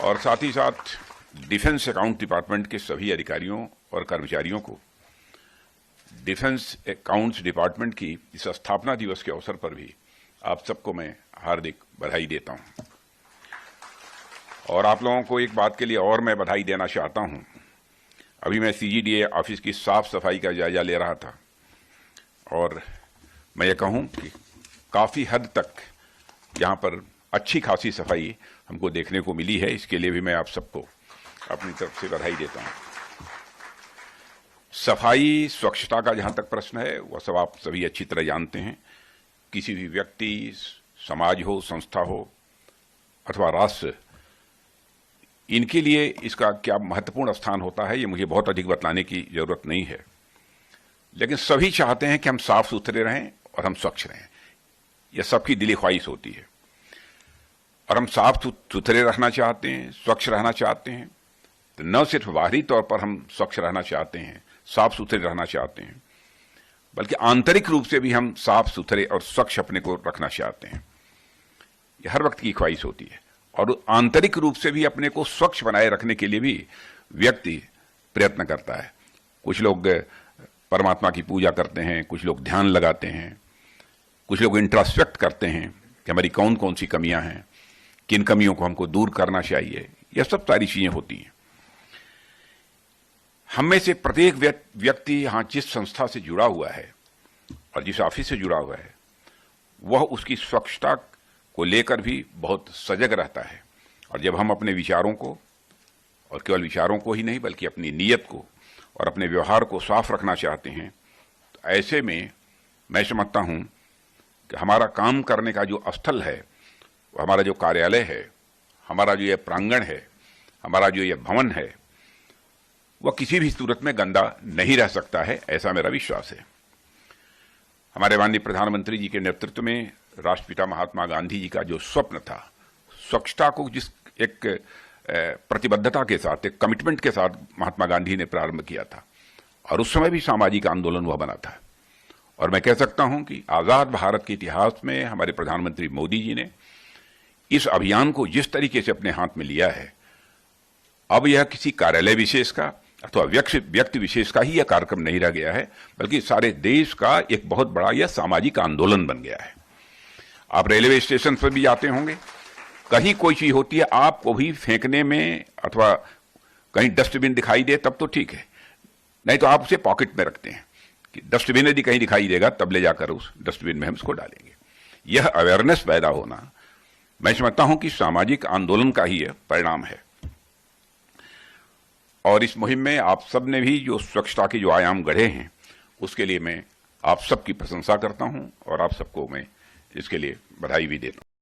और साथ ही साथ डिफेंस अकाउंट डिपार्टमेंट के सभी अधिकारियों और कर्मचारियों को डिफेंस अकाउंट्स डिपार्टमेंट की इस स्थापना दिवस के अवसर पर भी आप सबको मैं हार्दिक बधाई देता हूं। और आप लोगों को एक बात के लिए और मैं बधाई देना चाहता हूं। अभी मैं सीजीडीए ऑफिस की साफ सफाई का जायजा ले रहा था और मैं ये कहूं कि काफी हद तक यहां पर अच्छी खासी सफाई हमको देखने को मिली है। इसके लिए भी मैं आप सबको अपनी तरफ से बधाई देता हूं। सफाई स्वच्छता का जहां तक प्रश्न है वह सब आप सभी अच्छी तरह जानते हैं। किसी भी व्यक्ति, समाज हो, संस्था हो अथवा राष्ट्र, इनके लिए इसका क्या महत्वपूर्ण स्थान होता है ये मुझे बहुत अधिक बतलाने की जरूरत नहीं है। लेकिन सभी चाहते हैं कि हम साफ सुथरे रहें और हम स्वच्छ रहें। यह सबकी दिली ख्वाहिश होती है और हम साफ सुथरे रहना चाहते हैं, स्वच्छ रहना चाहते हैं। तो न सिर्फ बाहरी तौर पर हम स्वच्छ रहना चाहते हैं, साफ सुथरे रहना चाहते हैं, बल्कि आंतरिक रूप से भी हम साफ सुथरे और स्वच्छ अपने को रखना चाहते हैं। यह हर वक्त की ख्वाहिश होती है और आंतरिक रूप से भी अपने को स्वच्छ बनाए रखने के लिए भी व्यक्ति प्रयत्न करता है। कुछ लोग परमात्मा की पूजा करते हैं, कुछ लोग ध्यान लगाते हैं, कुछ लोग इंट्रोस्पेक्ट करते हैं कि हमारी कौन कौन सी कमियां हैं, किन कमियों को हमको दूर करना चाहिए। यह सब सारी चीजें होती हैं। हम में से प्रत्येक व्यक्ति यहां जिस संस्था से जुड़ा हुआ है और जिस ऑफिस से जुड़ा हुआ है वह उसकी स्वच्छता को लेकर भी बहुत सजग रहता है। और जब हम अपने विचारों को, और केवल विचारों को ही नहीं बल्कि अपनी नीयत को और अपने व्यवहार को साफ रखना चाहते हैं, तो ऐसे में मैं समझता हूं कि हमारा काम करने का जो स्थल है, हमारा जो कार्यालय है, हमारा जो यह प्रांगण है, हमारा जो यह भवन है, वह किसी भी सूरत में गंदा नहीं रह सकता है, ऐसा मेरा विश्वास है। हमारे माननीय प्रधानमंत्री जी के नेतृत्व में राष्ट्रपिता महात्मा गांधी जी का जो स्वप्न था, स्वच्छता को जिस एक प्रतिबद्धता के साथ, एक कमिटमेंट के साथ महात्मा गांधी ने प्रारंभ किया था, और उस समय भी सामाजिक आंदोलन वह बना था। और मैं कह सकता हूं कि आजाद भारत के इतिहास में हमारे प्रधानमंत्री मोदी जी ने इस अभियान को जिस तरीके से अपने हाथ में लिया है, अब यह किसी कार्यालय विशेष का अथवा व्यक्ति विशेष का ही यह कार्यक्रम नहीं रह गया है, बल्कि सारे देश का एक बहुत बड़ा यह सामाजिक आंदोलन बन गया है। आप रेलवे स्टेशन पर भी जाते होंगे, कहीं कोई चीज होती है, आपको भी फेंकने में अथवा कहीं डस्टबिन दिखाई दे तब तो ठीक है, नहीं तो आप उसे पॉकेट में रखते हैं कि डस्टबिन यदि कहीं दिखाई देगा तब ले जाकर उस डस्टबिन में हम उसको डालेंगे। यह अवेयरनेस पैदा होना मैं समझता हूं कि सामाजिक आंदोलन का ही यह परिणाम है। और इस मुहिम में आप सब ने भी जो स्वच्छता के जो आयाम गढ़े हैं, उसके लिए मैं आप सबकी प्रशंसा करता हूं और आप सबको मैं इसके लिए बधाई भी देता हूं।